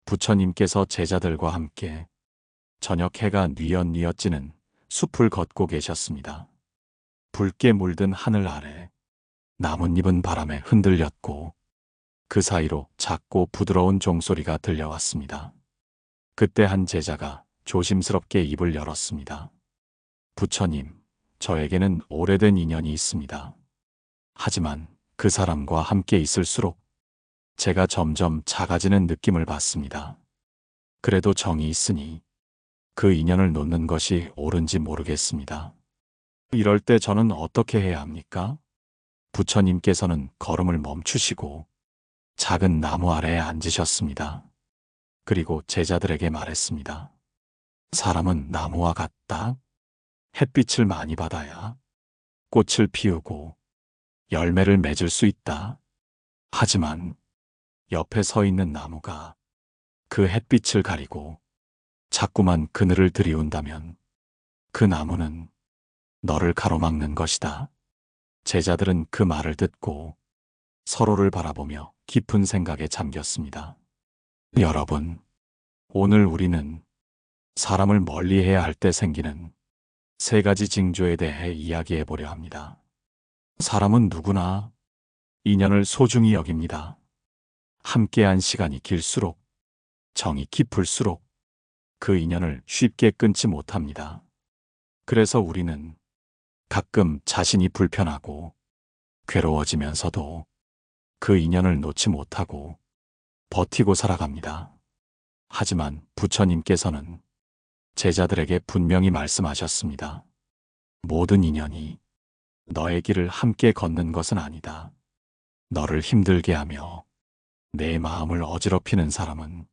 부처님께서 제자들과 함께 저녁 해가 뉘엿뉘엿 지는 숲을 걷고 계셨습니다. 붉게 물든 하늘 아래 나뭇잎은 바람에 흔들렸고 그 사이로 작고 부드러운 종소리가 들려왔습니다. 그때 한 제자가 조심스럽게 입을 열었습니다. 부처님, 저에게는 오래된 인연이 있습니다. 하지만 그 사람과 함께 있을수록 제가 점점 작아지는 느낌을 받습니다. 그래도 정이 있으니 그 인연을 놓는 것이 옳은지 모르겠습니다. 이럴 때 저는 어떻게 해야 합니까? 부처님께서는 걸음을 멈추시고 작은 나무 아래에 앉으셨습니다. 그리고 제자들에게 말했습니다. 사람은 나무와 같다. 햇빛을 많이 받아야 꽃을 피우고 열매를 맺을 수 있다. 하지만 옆에 서 있는 나무가 그 햇빛을 가리고 자꾸만 그늘을 들이운다면 그 나무는 너를 가로막는 것이다. 제자들은 그 말을 듣고 서로를 바라보며 깊은 생각에 잠겼습니다. 여러분, 오늘 우리는 사람을 멀리해야 할 때 생기는 세 가지 징조에 대해 이야기해 보려 합니다. 사람은 누구나 인연을 소중히 여깁니다. 함께한 시간이 길수록, 정이 깊을수록 그 인연을 쉽게 끊지 못합니다. 그래서 우리는 가끔 자신이 불편하고 괴로워지면서도 그 인연을 놓지 못하고 버티고 살아갑니다. 하지만 부처님께서는 제자들에게 분명히 말씀하셨습니다. 모든 인연이 너의 길을 함께 걷는 것은 아니다. 너를 힘들게 하며 내 마음을 어지럽히는 사람은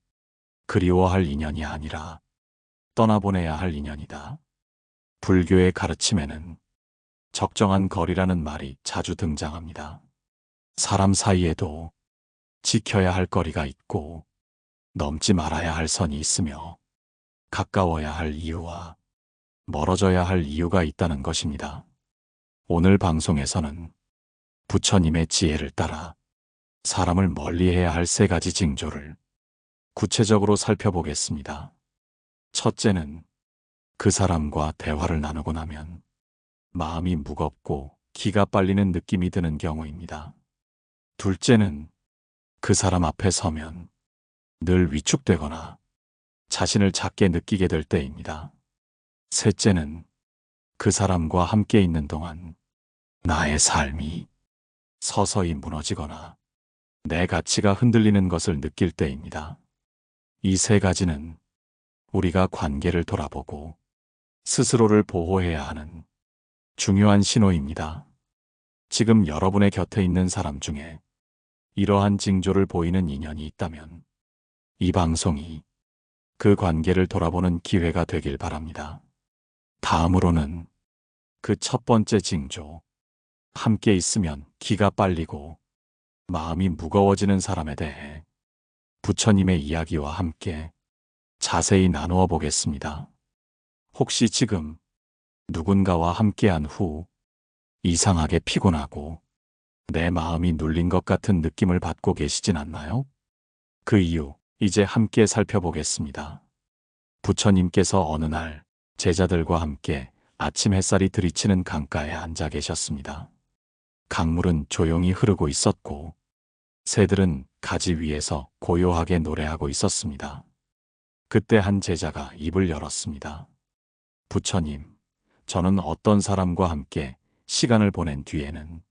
그리워할 인연이 아니라 떠나보내야 할 인연이다. 불교의 가르침에는 적정한 거리라는 말이 자주 등장합니다. 사람 사이에도 지켜야 할 거리가 있고 넘지 말아야 할 선이 있으며 가까워야 할 이유와 멀어져야 할 이유가 있다는 것입니다. 오늘 방송에서는 부처님의 지혜를 따라 사람을 멀리해야 할 세 가지 징조를 구체적으로 살펴보겠습니다. 첫째는 그 사람과 대화를 나누고 나면 마음이 무겁고 기가 빨리는 느낌이 드는 경우입니다. 둘째는 그 사람 앞에 서면 늘 위축되거나 자신을 작게 느끼게 될 때입니다. 셋째는 그 사람과 함께 있는 동안 나의 삶이 서서히 무너지거나 내 가치가 흔들리는 것을 느낄 때입니다. 이 세 가지는 우리가 관계를 돌아보고 스스로를 보호해야 하는 중요한 신호입니다. 지금 여러분의 곁에 있는 사람 중에 이러한 징조를 보이는 인연이 있다면 이 방송이 그 관계를 돌아보는 기회가 되길 바랍니다. 다음으로는 그 첫 번째 징조, 함께 있으면 기가 빨리고 마음이 무거워지는 사람에 대해 부처님의 이야기와 함께 자세히 나누어 보겠습니다. 혹시 지금 누군가와 함께한 후 이상하게 피곤하고 내 마음이 눌린 것 같은 느낌을 받고 계시진 않나요? 그 이유 이제 함께 살펴보겠습니다. 부처님께서 어느 날 제자들과 함께 아침 햇살이 들이치는 강가에 앉아 계셨습니다. 강물은 조용히 흐르고 있었고 새들은 가지 위에서 고요하게 노래하고 있었습니다. 그때 한 제자가 입을 열었습니다. 부처님, 저는 어떤 사람과 함께 시간을 보낸 뒤에는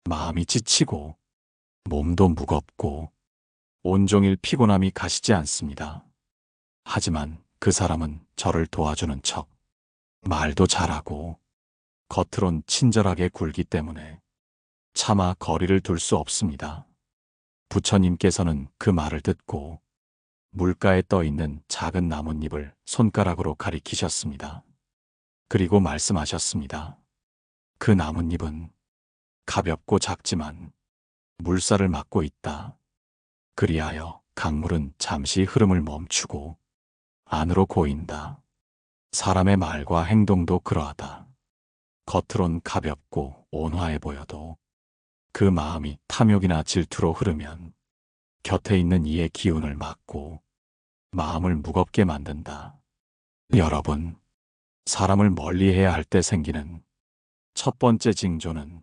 마음이 지치고 몸도 무겁고 온종일 피곤함이 가시지 않습니다. 하지만 그 사람은 저를 도와주는 척 말도 잘하고 겉으론 친절하게 굴기 때문에 차마 거리를 둘 수 없습니다. 부처님께서는 그 말을 듣고 물가에 떠 있는 작은 나뭇잎을 손가락으로 가리키셨습니다. 그리고 말씀하셨습니다. 그 나뭇잎은 가볍고 작지만 물살을 막고 있다. 그리하여 강물은 잠시 흐름을 멈추고 안으로 고인다. 사람의 말과 행동도 그러하다. 겉으론 가볍고 온화해 보여도 그 마음이 탐욕이나 질투로 흐르면 곁에 있는 이의 기운을 막고 마음을 무겁게 만든다. 여러분, 사람을 멀리해야 할 때 생기는 첫 번째 징조는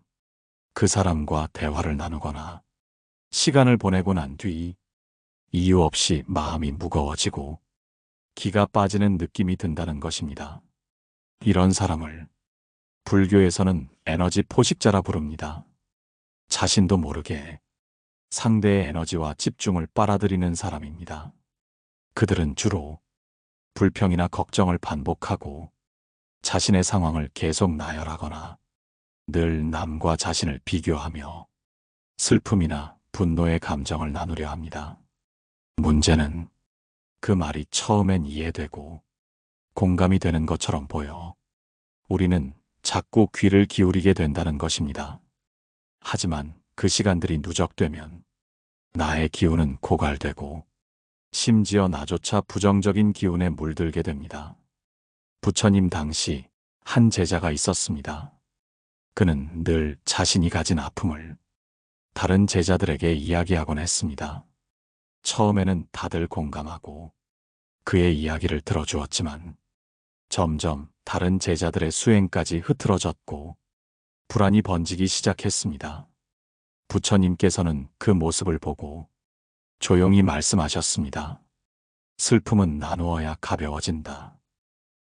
그 사람과 대화를 나누거나 시간을 보내고 난 뒤 이유 없이 마음이 무거워지고 기가 빠지는 느낌이 든다는 것입니다. 이런 사람을 불교에서는 에너지 포식자라 부릅니다. 자신도 모르게 상대의 에너지와 집중을 빨아들이는 사람입니다. 그들은 주로 불평이나 걱정을 반복하고 자신의 상황을 계속 나열하거나 늘 남과 자신을 비교하며 슬픔이나 분노의 감정을 나누려 합니다. 문제는 그 말이 처음엔 이해되고 공감이 되는 것처럼 보여 우리는 자꾸 귀를 기울이게 된다는 것입니다. 하지만 그 시간들이 누적되면 나의 기운은 고갈되고 심지어 나조차 부정적인 기운에 물들게 됩니다. 부처님 당시 한 제자가 있었습니다. 그는 늘 자신이 가진 아픔을 다른 제자들에게 이야기하곤 했습니다. 처음에는 다들 공감하고 그의 이야기를 들어주었지만 점점 다른 제자들의 수행까지 흐트러졌고 불안이 번지기 시작했습니다. 부처님께서는 그 모습을 보고 조용히 말씀하셨습니다. 슬픔은 나누어야 가벼워진다.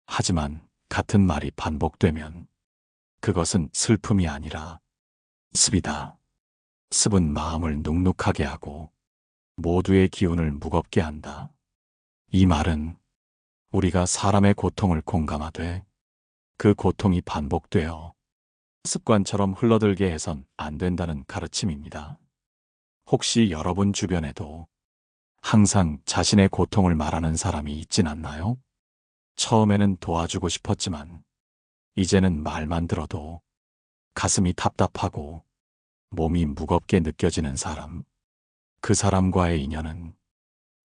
하지만 같은 말이 반복되면 그것은 슬픔이 아니라 습이다. 습은 마음을 눅눅하게 하고 모두의 기운을 무겁게 한다. 이 말은 우리가 사람의 고통을 공감하되 그 고통이 반복되어 습관처럼 흘러들게 해선 안 된다는 가르침입니다. 혹시 여러분 주변에도 항상 자신의 고통을 말하는 사람이 있진 않나요? 처음에는 도와주고 싶었지만 이제는 말만 들어도 가슴이 답답하고 몸이 무겁게 느껴지는 사람. 그 사람과의 인연은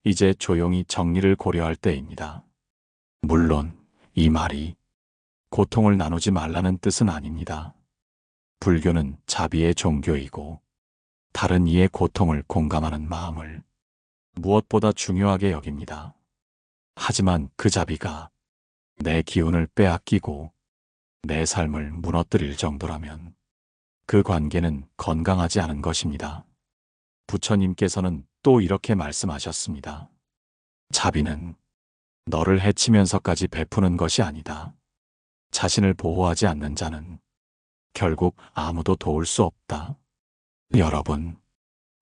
이제 조용히 정리를 고려할 때입니다. 물론 이 말이 고통을 나누지 말라는 뜻은 아닙니다. 불교는 자비의 종교이고 다른 이의 고통을 공감하는 마음을 무엇보다 중요하게 여깁니다. 하지만 그 자비가 내 기운을 빼앗기고 내 삶을 무너뜨릴 정도라면 그 관계는 건강하지 않은 것입니다. 부처님께서는 또 이렇게 말씀하셨습니다. 자비는 너를 해치면서까지 베푸는 것이 아니다. 자신을 보호하지 않는 자는 결국 아무도 도울 수 없다. 여러분,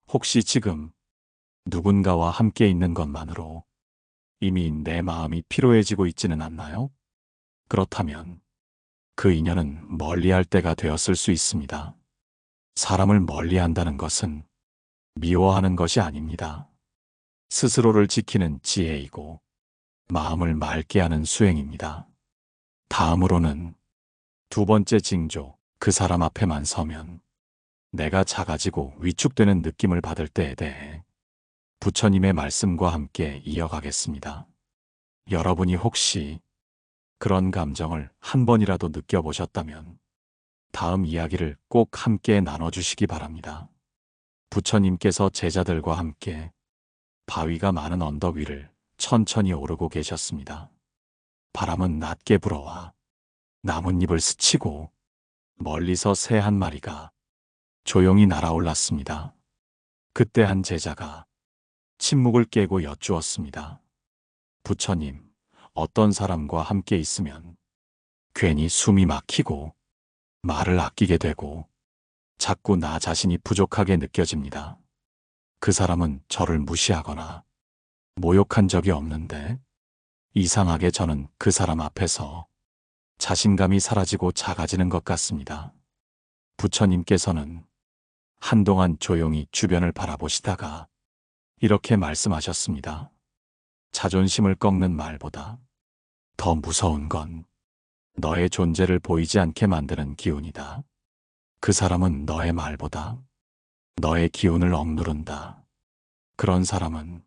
혹시 지금 누군가와 함께 있는 것만으로 이미 내 마음이 피로해지고 있지는 않나요? 그렇다면 그 인연은 멀리할 때가 되었을 수 있습니다. 사람을 멀리한다는 것은 미워하는 것이 아닙니다. 스스로를 지키는 지혜이고 마음을 맑게 하는 수행입니다. 다음으로는 두 번째 징조, 그 사람 앞에만 서면 내가 작아지고 위축되는 느낌을 받을 때에 대해 부처님의 말씀과 함께 이어가겠습니다. 여러분이 혹시 그런 감정을 한 번이라도 느껴보셨다면 다음 이야기를 꼭 함께 나눠주시기 바랍니다. 부처님께서 제자들과 함께 바위가 많은 언덕 위를 천천히 오르고 계셨습니다. 바람은 낮게 불어와 나뭇잎을 스치고 멀리서 새 한 마리가 조용히 날아올랐습니다. 그때 한 제자가 침묵을 깨고 여쭈었습니다. 부처님, 어떤 사람과 함께 있으면 괜히 숨이 막히고 말을 아끼게 되고 자꾸 나 자신이 부족하게 느껴집니다. 그 사람은 저를 무시하거나 모욕한 적이 없는데 이상하게 저는 그 사람 앞에서 자신감이 사라지고 작아지는 것 같습니다. 부처님께서는 한동안 조용히 주변을 바라보시다가 이렇게 말씀하셨습니다. 자존심을 꺾는 말보다 더 무서운 건 너의 존재를 보이지 않게 만드는 기운이다. 그 사람은 너의 말보다 너의 기운을 억누른다. 그런 사람은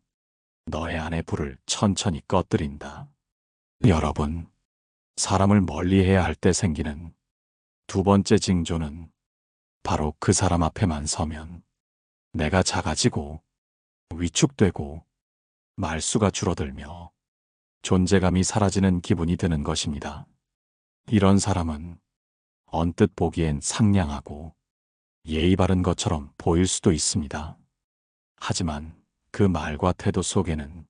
너의 안의 불을 천천히 꺼뜨린다. 여러분, 사람을 멀리해야 할 때 생기는 두 번째 징조는 바로 그 사람 앞에만 서면 내가 작아지고 위축되고 말수가 줄어들며 존재감이 사라지는 기분이 드는 것입니다. 이런 사람은 언뜻 보기엔 상냥하고 예의 바른 것처럼 보일 수도 있습니다. 하지만 그 말과 태도 속에는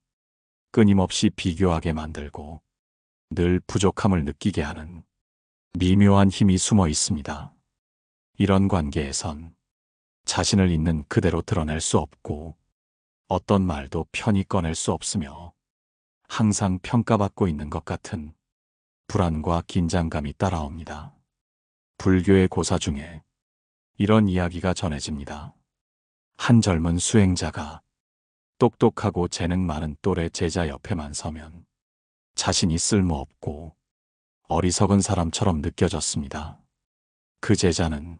끊임없이 비교하게 만들고 늘 부족함을 느끼게 하는 미묘한 힘이 숨어 있습니다. 이런 관계에선 자신을 있는 그대로 드러낼 수 없고 어떤 말도 편히 꺼낼 수 없으며 항상 평가받고 있는 것 같은 불안과 긴장감이 따라옵니다. 불교의 고사 중에 이런 이야기가 전해집니다. 한 젊은 수행자가 똑똑하고 재능 많은 또래 제자 옆에만 서면 자신이 쓸모없고 어리석은 사람처럼 느껴졌습니다. 그 제자는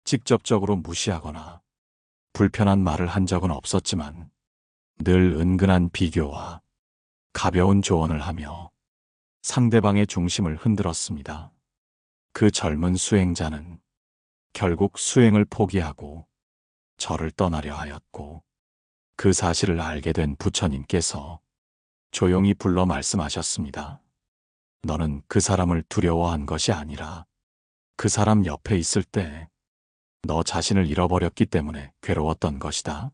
직접적으로 무시하거나 불편한 말을 한 적은 없었지만 늘 은근한 비교와 가벼운 조언을 하며 상대방의 중심을 흔들었습니다. 그 젊은 수행자는 결국 수행을 포기하고 절을 떠나려 하였고 그 사실을 알게 된 부처님께서 조용히 불러 말씀하셨습니다. 너는 그 사람을 두려워한 것이 아니라 그 사람 옆에 있을 때 너 자신을 잃어버렸기 때문에 괴로웠던 것이다.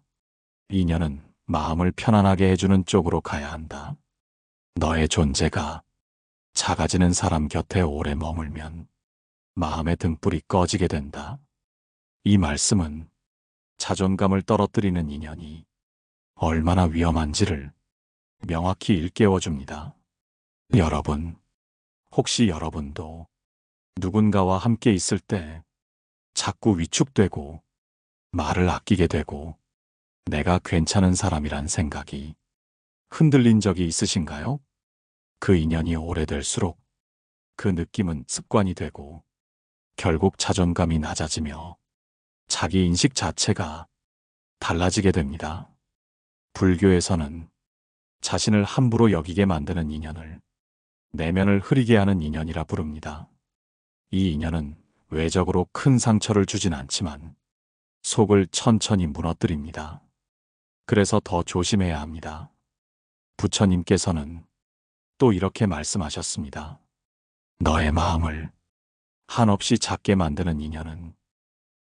인연은 마음을 편안하게 해주는 쪽으로 가야 한다. 너의 존재가 작아지는 사람 곁에 오래 머물면 마음의 등불이 꺼지게 된다. 이 말씀은 자존감을 떨어뜨리는 인연이 얼마나 위험한지를 명확히 일깨워줍니다. 여러분, 혹시 여러분도 누군가와 함께 있을 때 자꾸 위축되고 말을 아끼게 되고 내가 괜찮은 사람이란 생각이 흔들린 적이 있으신가요? 그 인연이 오래될수록 그 느낌은 습관이 되고 결국 자존감이 낮아지며 자기 인식 자체가 달라지게 됩니다. 불교에서는 자신을 함부로 여기게 만드는 인연을 내면을 흐리게 하는 인연이라 부릅니다. 이 인연은 외적으로 큰 상처를 주진 않지만 속을 천천히 무너뜨립니다. 그래서 더 조심해야 합니다. 부처님께서는 또 이렇게 말씀하셨습니다. 너의 마음을 한없이 작게 만드는 인연은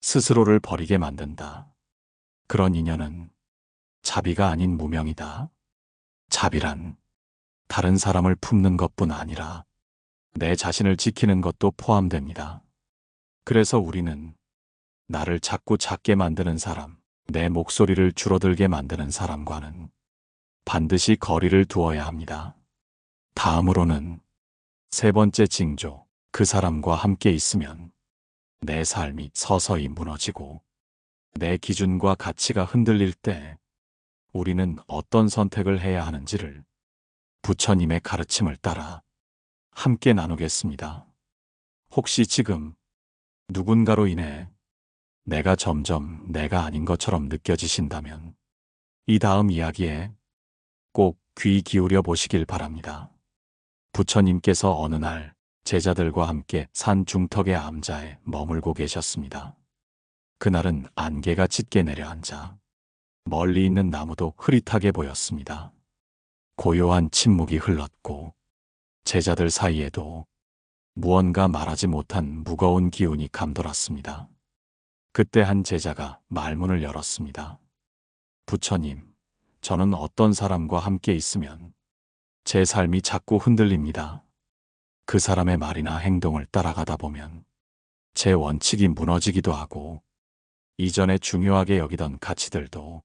스스로를 버리게 만든다. 그런 인연은 자비가 아닌 무명이다. 자비란 다른 사람을 품는 것뿐 아니라 내 자신을 지키는 것도 포함됩니다. 그래서 우리는 나를 자꾸 작게 만드는 사람, 내 목소리를 줄어들게 만드는 사람과는 반드시 거리를 두어야 합니다. 다음으로는 세 번째 징조, 그 사람과 함께 있으면 내 삶이 서서히 무너지고 내 기준과 가치가 흔들릴 때 우리는 어떤 선택을 해야 하는지를 부처님의 가르침을 따라 함께 나누겠습니다. 혹시 지금 누군가로 인해 내가 점점 내가 아닌 것처럼 느껴지신다면 이 다음 이야기에 꼭 귀 기울여 보시길 바랍니다. 부처님께서 어느 날 제자들과 함께 산 중턱의 암자에 머물고 계셨습니다. 그날은 안개가 짙게 내려앉아 멀리 있는 나무도 흐릿하게 보였습니다. 고요한 침묵이 흘렀고 제자들 사이에도 무언가 말하지 못한 무거운 기운이 감돌았습니다. 그때 한 제자가 말문을 열었습니다. 부처님, 저는 어떤 사람과 함께 있으면 제 삶이 자꾸 흔들립니다. 그 사람의 말이나 행동을 따라가다 보면 제 원칙이 무너지기도 하고 이전에 중요하게 여기던 가치들도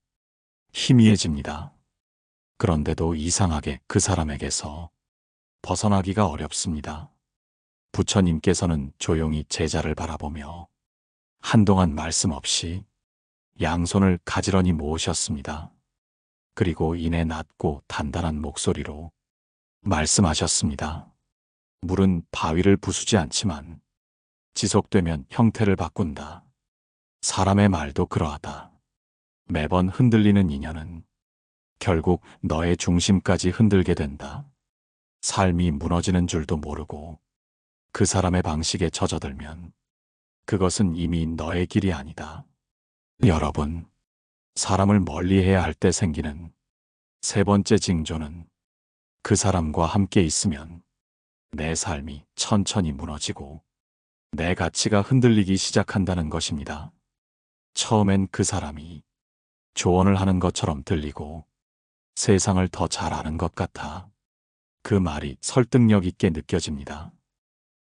희미해집니다. 그런데도 이상하게 그 사람에게서 벗어나기가 어렵습니다. 부처님께서는 조용히 제자를 바라보며 한동안 말씀 없이 양손을 가지런히 모으셨습니다. 그리고 이내 낮고 단단한 목소리로 말씀하셨습니다. 물은 바위를 부수지 않지만 지속되면 형태를 바꾼다. 사람의 말도 그러하다. 매번 흔들리는 인연은 결국 너의 중심까지 흔들게 된다. 삶이 무너지는 줄도 모르고 그 사람의 방식에 젖어들면 그것은 이미 너의 길이 아니다. 여러분, 사람을 멀리해야 할 때 생기는 세 번째 징조는 그 사람과 함께 있으면 내 삶이 천천히 무너지고 내 가치가 흔들리기 시작한다는 것입니다. 처음엔 그 사람이 조언을 하는 것처럼 들리고 세상을 더 잘 아는 것 같아 그 말이 설득력 있게 느껴집니다.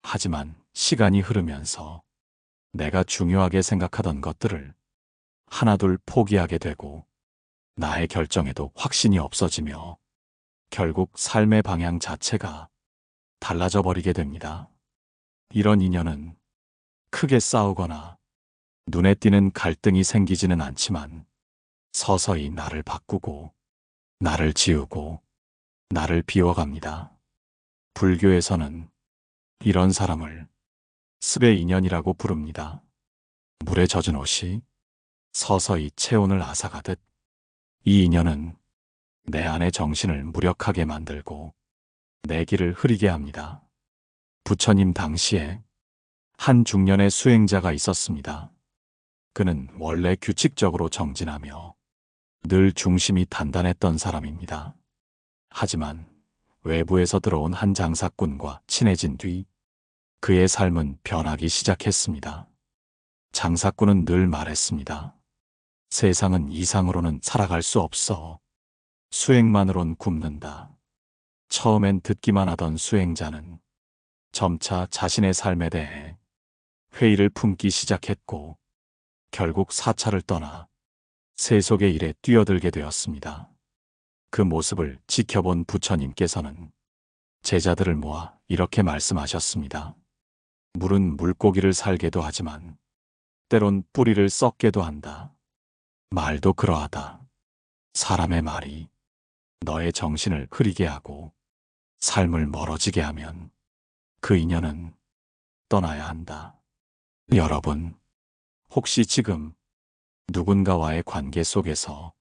하지만 시간이 흐르면서 내가 중요하게 생각하던 것들을 하나둘 포기하게 되고 나의 결정에도 확신이 없어지며 결국 삶의 방향 자체가 달라져 버리게 됩니다. 이런 인연은 크게 싸우거나 눈에 띄는 갈등이 생기지는 않지만 서서히 나를 바꾸고 나를 지우고 나를 비워갑니다. 불교에서는 이런 사람을 습의 인연이라고 부릅니다. 물에 젖은 옷이 서서히 체온을 앗아가듯 이 인연은 내 안의 정신을 무력하게 만들고 내 길을 흐리게 합니다. 부처님 당시에 한 중년의 수행자가 있었습니다. 그는 원래 규칙적으로 정진하며 늘 중심이 단단했던 사람입니다. 하지만 외부에서 들어온 한 장사꾼과 친해진 뒤 그의 삶은 변하기 시작했습니다. 장사꾼은 늘 말했습니다. 세상은 이상으로는 살아갈 수 없어. 수행만으론 굶는다. 처음엔 듣기만 하던 수행자는 점차 자신의 삶에 대해 회의를 품기 시작했고 결국 사찰을 떠나 세속의 일에 뛰어들게 되었습니다. 그 모습을 지켜본 부처님께서는 제자들을 모아 이렇게 말씀하셨습니다. 물은 물고기를 살게도 하지만 때론 뿌리를 썩게도 한다. 말도 그러하다. 사람의 말이 너의 정신을 흐리게 하고 삶을 멀어지게 하면 그 인연은 떠나야 한다. 여러분, 혹시 지금 누군가와의 관계 속에서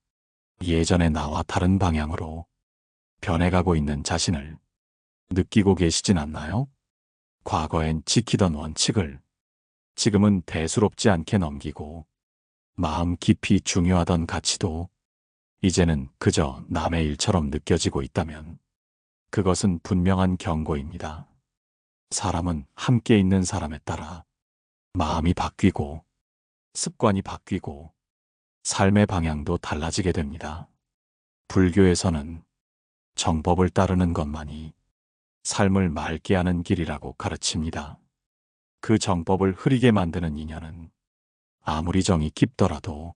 예전의 나와 다른 방향으로 변해가고 있는 자신을 느끼고 계시진 않나요? 과거엔 지키던 원칙을 지금은 대수롭지 않게 넘기고 마음 깊이 중요하던 가치도 이제는 그저 남의 일처럼 느껴지고 있다면 그것은 분명한 경고입니다. 사람은 함께 있는 사람에 따라 마음이 바뀌고 습관이 바뀌고 삶의 방향도 달라지게 됩니다. 불교에서는 정법을 따르는 것만이 삶을 맑게 하는 길이라고 가르칩니다. 그 정법을 흐리게 만드는 인연은 아무리 정이 깊더라도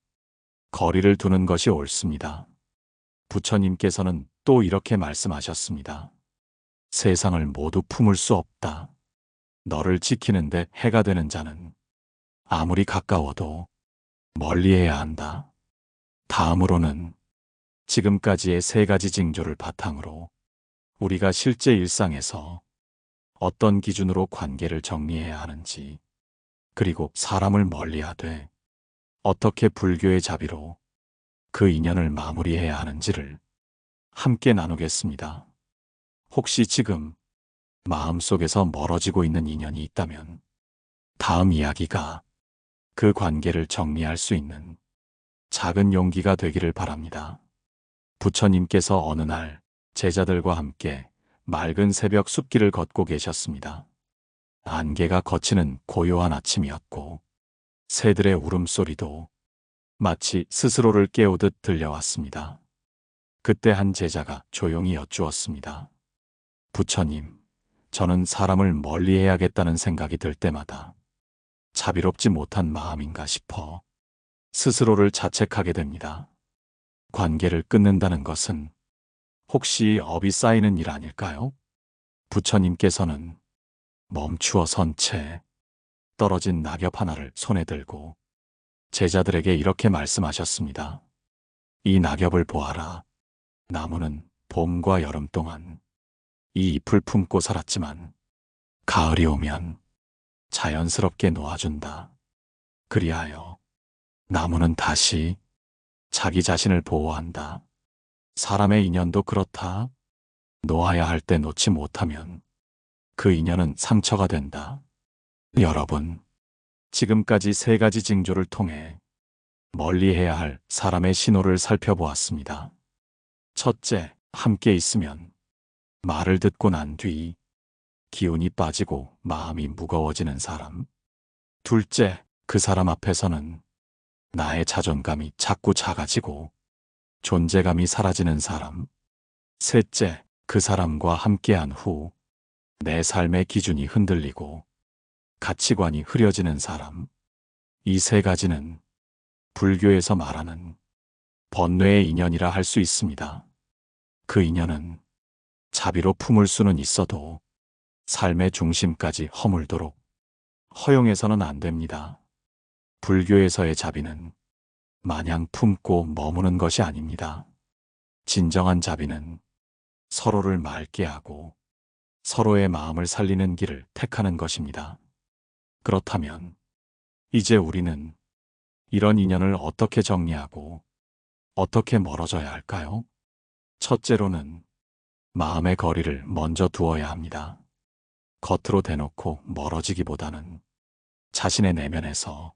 거리를 두는 것이 옳습니다. 부처님께서는 또 이렇게 말씀하셨습니다. 세상을 모두 품을 수 없다. 너를 지키는데 해가 되는 자는 아무리 가까워도 멀리해야 한다. 다음으로는 지금까지의 세 가지 징조를 바탕으로 우리가 실제 일상에서 어떤 기준으로 관계를 정리해야 하는지, 그리고 사람을 멀리하되 어떻게 불교의 자비로 그 인연을 마무리해야 하는지를 함께 나누겠습니다. 혹시 지금 마음속에서 멀어지고 있는 인연이 있다면 다음 이야기가 그 관계를 정리할 수 있는 작은 용기가 되기를 바랍니다. 부처님께서 어느 날 제자들과 함께 맑은 새벽 숲길을 걷고 계셨습니다. 안개가 걷히는 고요한 아침이었고 새들의 울음소리도 마치 스스로를 깨우듯 들려왔습니다. 그때 한 제자가 조용히 여쭈었습니다. 부처님, 저는 사람을 멀리해야겠다는 생각이 들 때마다 자비롭지 못한 마음인가 싶어 스스로를 자책하게 됩니다. 관계를 끊는다는 것은 혹시 업이 쌓이는 일 아닐까요? 부처님께서는 멈추어 선 채 떨어진 낙엽 하나를 손에 들고 제자들에게 이렇게 말씀하셨습니다. 이 낙엽을 보아라. 나무는 봄과 여름 동안 이 잎을 품고 살았지만 가을이 오면 자연스럽게 놓아준다. 그리하여 나무는 다시 자기 자신을 보호한다. 사람의 인연도 그렇다. 놓아야 할 때 놓지 못하면 그 인연은 상처가 된다. 여러분, 지금까지 세 가지 징조를 통해 멀리해야 할 사람의 신호를 살펴보았습니다. 첫째, 함께 있으면 말을 듣고 난 뒤 기운이 빠지고 마음이 무거워지는 사람. 둘째, 그 사람 앞에서는 나의 자존감이 자꾸 작아지고 존재감이 사라지는 사람. 셋째, 그 사람과 함께한 후 내 삶의 기준이 흔들리고 가치관이 흐려지는 사람. 이 세 가지는 불교에서 말하는 번뇌의 인연이라 할 수 있습니다. 그 인연은 자비로 품을 수는 있어도 삶의 중심까지 허물도록 허용해서는 안 됩니다. 불교에서의 자비는 마냥 품고 머무는 것이 아닙니다. 진정한 자비는 서로를 맑게 하고 서로의 마음을 살리는 길을 택하는 것입니다. 그렇다면 이제 우리는 이런 인연을 어떻게 정리하고 어떻게 멀어져야 할까요? 첫째로는 마음의 거리를 먼저 두어야 합니다. 겉으로 대놓고 멀어지기보다는 자신의 내면에서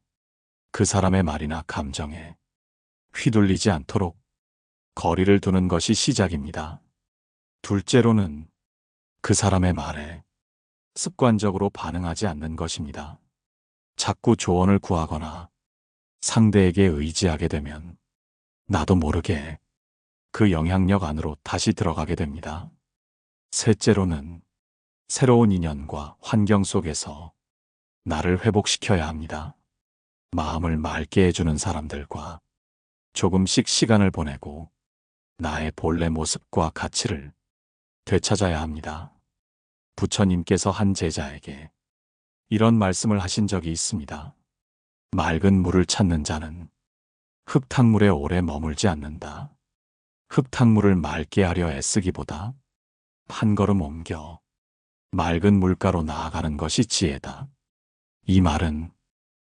그 사람의 말이나 감정에 휘둘리지 않도록 거리를 두는 것이 시작입니다. 둘째로는 그 사람의 말에 습관적으로 반응하지 않는 것입니다. 자꾸 조언을 구하거나 상대에게 의지하게 되면 나도 모르게 그 영향력 안으로 다시 들어가게 됩니다. 셋째로는 새로운 인연과 환경 속에서 나를 회복시켜야 합니다. 마음을 맑게 해주는 사람들과 조금씩 시간을 보내고 나의 본래 모습과 가치를 되찾아야 합니다. 부처님께서 한 제자에게 이런 말씀을 하신 적이 있습니다. 맑은 물을 찾는 자는 흙탕물에 오래 머물지 않는다. 흙탕물을 맑게 하려 애쓰기보다 한 걸음 옮겨 맑은 물가로 나아가는 것이 지혜다. 이 말은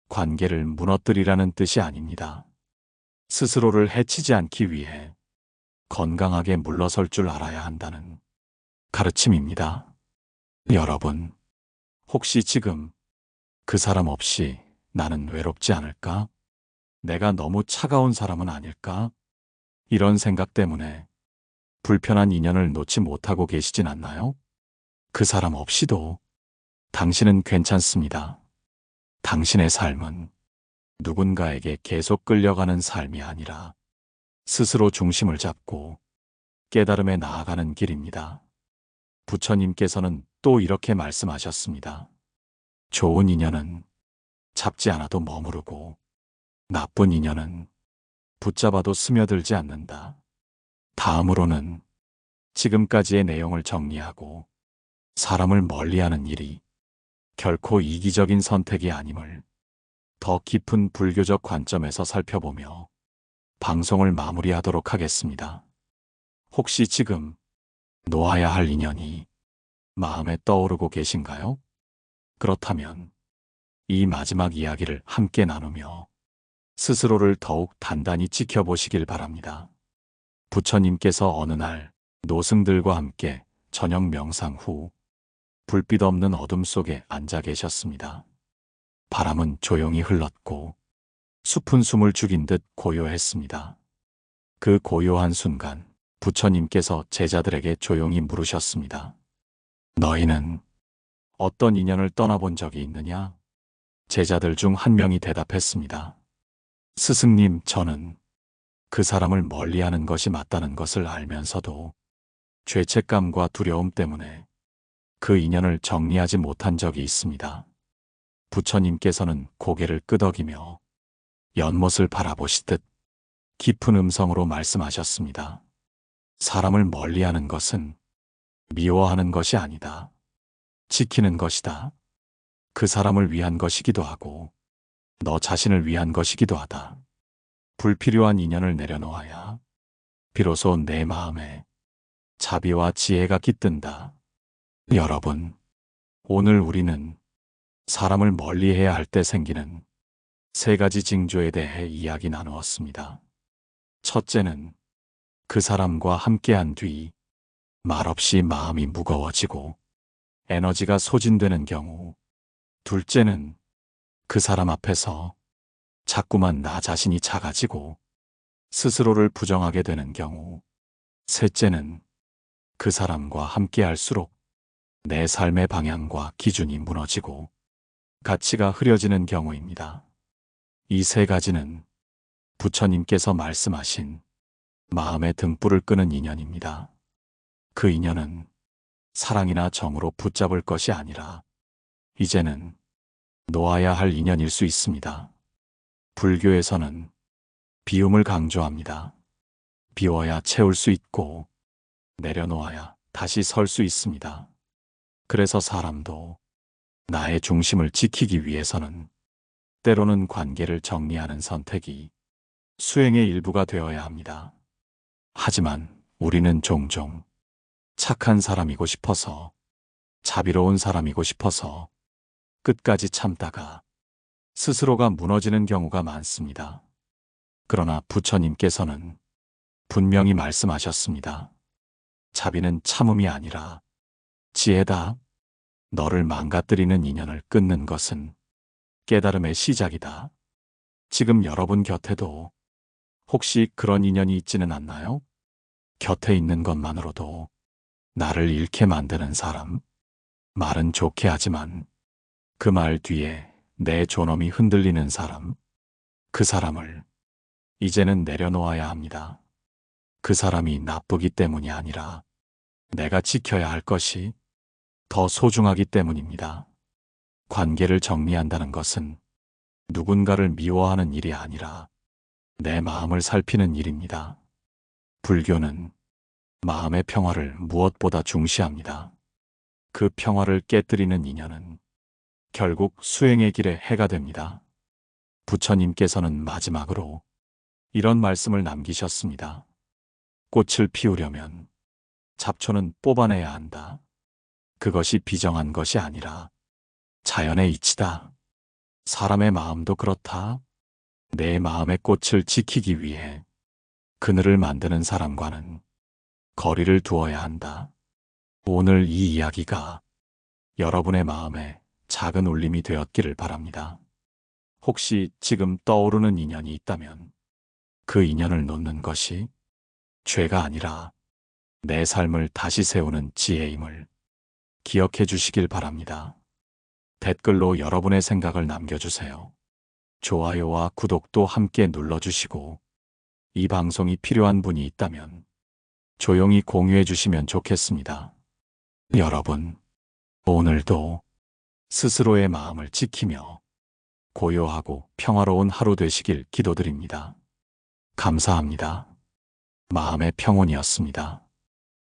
관계를 무너뜨리라는 뜻이 아닙니다. 스스로를 해치지 않기 위해 건강하게 물러설 줄 알아야 한다는 가르침입니다. 여러분, 혹시 지금 그 사람 없이 나는 외롭지 않을까? 내가 너무 차가운 사람은 아닐까? 이런 생각 때문에 불편한 인연을 놓지 못하고 계시진 않나요? 그 사람 없이도 당신은 괜찮습니다. 당신의 삶은 누군가에게 계속 끌려가는 삶이 아니라 스스로 중심을 잡고 깨달음에 나아가는 길입니다. 부처님께서는 또 이렇게 말씀하셨습니다. 좋은 인연은 잡지 않아도 머무르고 나쁜 인연은 붙잡아도 스며들지 않는다. 다음으로는 지금까지의 내용을 정리하고 사람을 멀리하는 일이 결코 이기적인 선택이 아님을 더 깊은 불교적 관점에서 살펴보며 방송을 마무리하도록 하겠습니다. 혹시 지금 놓아야 할 인연이 마음에 떠오르고 계신가요? 그렇다면 이 마지막 이야기를 함께 나누며 스스로를 더욱 단단히 지켜보시길 바랍니다. 부처님께서 어느 날 노승들과 함께 저녁 명상 후 불빛 없는 어둠 속에 앉아 계셨습니다. 바람은 조용히 흘렀고 숲은 숨을 죽인 듯 고요했습니다. 그 고요한 순간 부처님께서 제자들에게 조용히 물으셨습니다. 너희는 어떤 인연을 떠나본 적이 있느냐? 제자들 중 한 명이 대답했습니다. 스승님, 저는 그 사람을 멀리하는 것이 맞다는 것을 알면서도 죄책감과 두려움 때문에 그 인연을 정리하지 못한 적이 있습니다. 부처님께서는 고개를 끄덕이며 연못을 바라보시듯 깊은 음성으로 말씀하셨습니다. 사람을 멀리하는 것은 미워하는 것이 아니다. 지키는 것이다. 그 사람을 위한 것이기도 하고 너 자신을 위한 것이기도 하다. 불필요한 인연을 내려놓아야 비로소 내 마음에 자비와 지혜가 깃든다. 여러분, 오늘 우리는 사람을 멀리해야 할 때 생기는 세 가지 징조에 대해 이야기 나누었습니다. 첫째는 그 사람과 함께한 뒤 말없이 마음이 무거워지고 에너지가 소진되는 경우. 둘째는 그 사람 앞에서 자꾸만 나 자신이 작아지고 스스로를 부정하게 되는 경우. 셋째는 그 사람과 함께 할수록 내 삶의 방향과 기준이 무너지고 가치가 흐려지는 경우입니다. 이 세 가지는 부처님께서 말씀하신 마음의 등불을 끄는 인연입니다. 그 인연은 사랑이나 정으로 붙잡을 것이 아니라 이제는 놓아야 할 인연일 수 있습니다. 불교에서는 비움을 강조합니다. 비워야 채울 수 있고 내려놓아야 다시 설 수 있습니다. 그래서 사람도 나의 중심을 지키기 위해서는 때로는 관계를 정리하는 선택이 수행의 일부가 되어야 합니다. 하지만 우리는 종종 착한 사람이고 싶어서, 자비로운 사람이고 싶어서 끝까지 참다가 스스로가 무너지는 경우가 많습니다. 그러나 부처님께서는 분명히 말씀하셨습니다. 자비는 참음이 아니라 지혜다. 너를 망가뜨리는 인연을 끊는 것은 깨달음의 시작이다. 지금 여러분 곁에도 혹시 그런 인연이 있지는 않나요? 곁에 있는 것만으로도 나를 잃게 만드는 사람. 말은 좋게 하지만 그 말 뒤에 내 존엄이 흔들리는 사람. 그 사람을 이제는 내려놓아야 합니다. 그 사람이 나쁘기 때문이 아니라 내가 지켜야 할 것이 더 소중하기 때문입니다. 관계를 정리한다는 것은 누군가를 미워하는 일이 아니라 내 마음을 살피는 일입니다. 불교는 마음의 평화를 무엇보다 중시합니다. 그 평화를 깨뜨리는 인연은 결국 수행의 길에 해가 됩니다. 부처님께서는 마지막으로 이런 말씀을 남기셨습니다. 꽃을 피우려면 잡초는 뽑아내야 한다. 그것이 비정한 것이 아니라 자연의 이치다. 사람의 마음도 그렇다. 내 마음의 꽃을 지키기 위해 그늘을 만드는 사람과는 거리를 두어야 한다. 오늘 이 이야기가 여러분의 마음에 작은 울림이 되었기를 바랍니다. 혹시 지금 떠오르는 인연이 있다면 그 인연을 놓는 것이 죄가 아니라 내 삶을 다시 세우는 지혜임을 기억해 주시길 바랍니다. 댓글로 여러분의 생각을 남겨주세요. 좋아요와 구독도 함께 눌러주시고 이 방송이 필요한 분이 있다면 조용히 공유해 주시면 좋겠습니다. 여러분, 오늘도 스스로의 마음을 지키며 고요하고 평화로운 하루 되시길 기도드립니다. 감사합니다. 마음의 평온이었습니다.